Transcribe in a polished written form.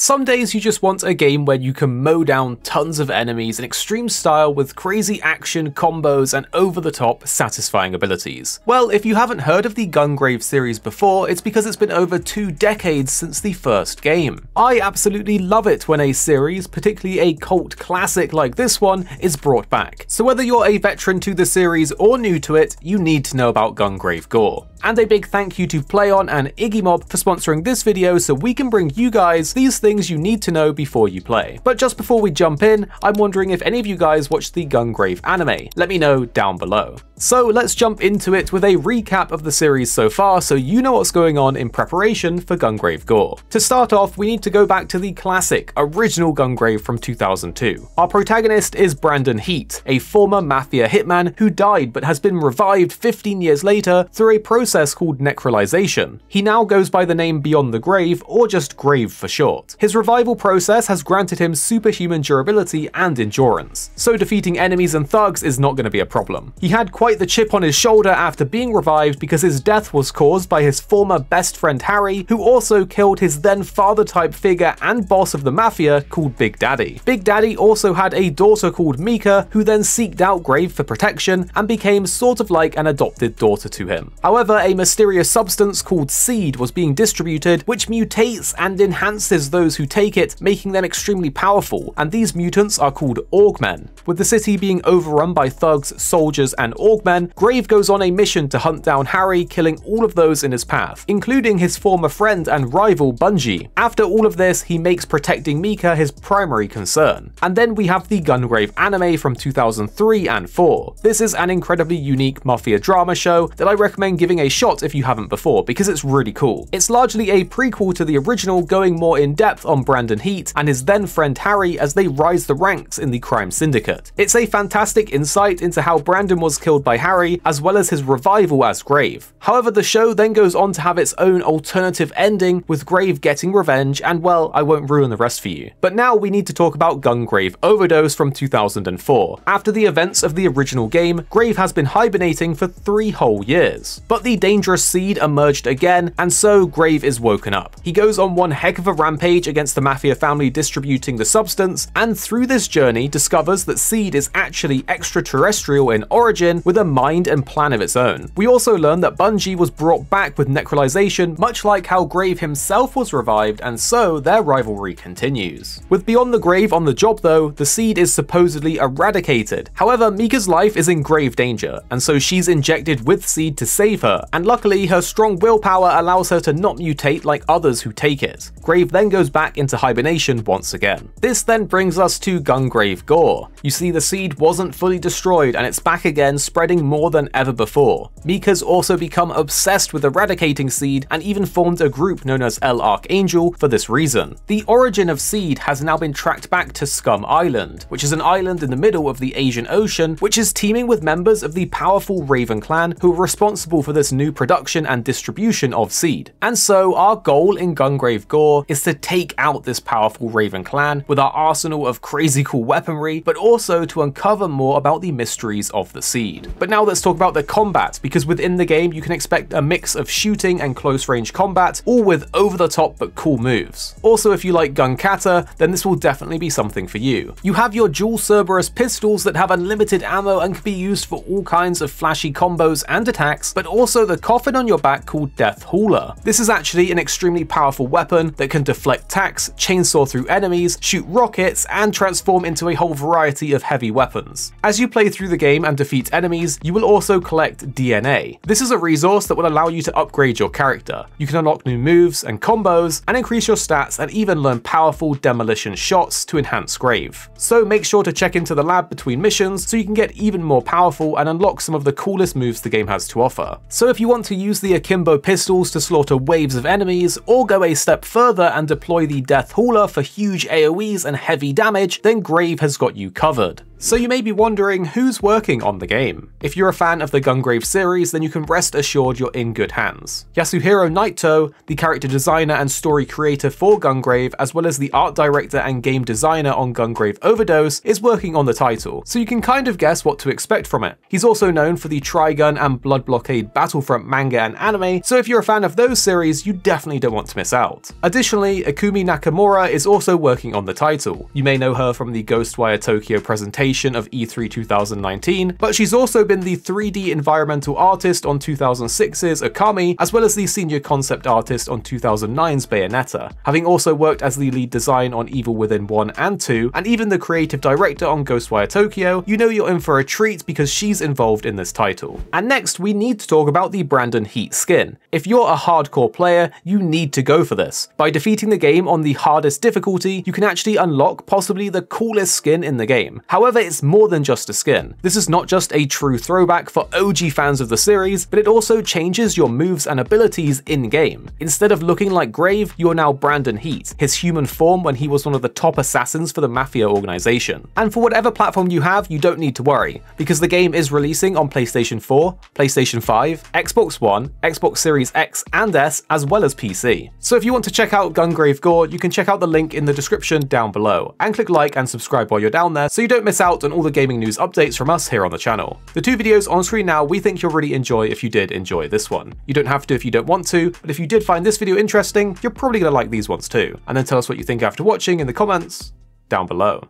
Some days you just want a game where you can mow down tons of enemies in extreme style with crazy action, combos, and over-the-top satisfying abilities. Well, if you haven't heard of the Gungrave series before, it's because it's been over 2 decades since the first game. I absolutely love it when a series, particularly a cult classic like this one, is brought back. So whether you're a veteran to the series or new to it, you need to know about Gungrave G.O.R.E. And a big thank you to PlayOn and IGGYMOB for sponsoring this video so we can bring you guys these things you need to know before you play. But just before we jump in, I'm wondering if any of you guys watched the Gungrave anime. Let me know down below. So let's jump into it with a recap of the series so far so you know what's going on in preparation for Gungrave G.O.R.E. To start off, we need to go back to the classic, original Gungrave from 2002. Our protagonist is Brandon Heat, a former mafia hitman who died but has been revived 15 years later through a process called necrolization. He now goes by the name Beyond the Grave, or just Grave for short. His revival process has granted him superhuman durability and endurance, so defeating enemies and thugs is not going to be a problem. He had quite the chip on his shoulder after being revived because his death was caused by his former best friend Harry, who also killed his then father-type figure and boss of the mafia called Big Daddy. Big Daddy also had a daughter called Mika, who then seeked out Grave for protection and became sort of like an adopted daughter to him. However, a mysterious substance called seed was being distributed, which mutates and enhances those who take it, making them extremely powerful, and these mutants are called Augmen. With the city being overrun by thugs, soldiers, and Augmen, Grave goes on a mission to hunt down Harry, killing all of those in his path, including his former friend and rival Bungie. After all of this, he makes protecting Mika his primary concern. And then we have the Gungrave anime from 2003 and 4. This is an incredibly unique mafia drama show that I recommend giving a shot if you haven't before, because it's really cool. It's largely a prequel to the original, going more in depth on Brandon Heat and his then friend Harry as they rise the ranks in the crime syndicate. It's a fantastic insight into how Brandon was killed by Harry, as well as his revival as Grave. However, the show then goes on to have its own alternative ending, with Grave getting revenge, and well, I won't ruin the rest for you. But now we need to talk about Gungrave Overdose from 2004. After the events of the original game, Grave has been hibernating for 3 whole years. But the dangerous seed emerged again, and so Grave is woken up. He goes on one heck of a rampage against the mafia family distributing the substance, and through this journey discovers that seed is actually extraterrestrial in origin with a mind and plan of its own. We also learn that Bungie was brought back with necrolization, much like how Grave himself was revived, and so their rivalry continues. With Beyond the Grave on the job though, the seed is supposedly eradicated. However, Mika's life is in grave danger, and so she's injected with seed to save her, and luckily her strong willpower allows her to not mutate like others who take it. Grave then goes back into hibernation once again. This then brings us to Gungrave G.O.R.E. You see, the seed wasn't fully destroyed and it's back again, spreading more than ever before. Mika's also become obsessed with eradicating seed and even formed a group known as El Archangel for this reason. The origin of seed has now been tracked back to Scum Island, which is an island in the middle of the Asian Ocean, which is teeming with members of the powerful Raven clan who are responsible for this new production and distribution of seed. And so our goal in Gungrave G.O.R.E. is to take out this powerful Raven clan with our arsenal of crazy cool weaponry, but also to uncover more about the mysteries of the seed. But now let's talk about the combat, because within the game you can expect a mix of shooting and close range combat, all with over the top but cool moves. Also, if you like gun kata, then this will definitely be something for you. You have your dual Cerberus pistols that have unlimited ammo and can be used for all kinds of flashy combos and attacks, but also the coffin on your back called Death Hauler. This is actually an extremely powerful weapon that can deflect attacks, chainsaw through enemies, shoot rockets, and transform into a whole variety of heavy weapons. As you play through the game and defeat enemies, you will also collect DNA. This is a resource that will allow you to upgrade your character. You can unlock new moves and combos, and increase your stats, and even learn powerful demolition shots to enhance Grave. So make sure to check into the lab between missions so you can get even more powerful and unlock some of the coolest moves the game has to offer. So if you want to use the akimbo pistols to slaughter waves of enemies, or go a step further and deploy the Death Hauler for huge AoEs and heavy damage, then Grave has got you covered. So you may be wondering who's working on the game. If you're a fan of the Gungrave series, then you can rest assured you're in good hands. Yasuhiro Naito, the character designer and story creator for Gungrave, as well as the art director and game designer on Gungrave Overdose, is working on the title, so you can kind of guess what to expect from it. He's also known for the Trigun and Blood Blockade Battlefront manga and anime, so if you're a fan of those series, you definitely don't want to miss out. Additionally, Ikumi Nakamura is also working on the title. You may know her from the Ghostwire Tokyo presentation of E3 2019, but she's also been the 3D environmental artist on 2006's Okami, as well as the senior concept artist on 2009's Bayonetta, having also worked as the lead design on Evil Within 1 and 2, and even the creative director on Ghostwire Tokyo. You know you're in for a treat because she's involved in this title. And next, we need to talk about the Brandon Heat skin. If you're a hardcore player, you need to go for this. By defeating the game on the hardest difficulty, you can actually unlock possibly the coolest skin in the game. However, it's more than just a skin. This is not just a true throwback for OG fans of the series, but it also changes your moves and abilities in-game. Instead of looking like Grave, you're now Brandon Heat, his human form when he was one of the top assassins for the Mafia organization. And for whatever platform you have, you don't need to worry, because the game is releasing on PlayStation 4, PlayStation 5, Xbox One, Xbox Series X and S, as well as PC. So if you want to check out Gungrave G.O.R.E, you can check out the link in the description down below, and click like and subscribe while you're down there so you don't miss out on all the gaming news updates from us here on the channel. The two videos on screen now we think you'll really enjoy if you did enjoy this one. You don't have to if you don't want to, but if you did find this video interesting, you're probably going to like these ones too. And then tell us what you think after watching in the comments down below.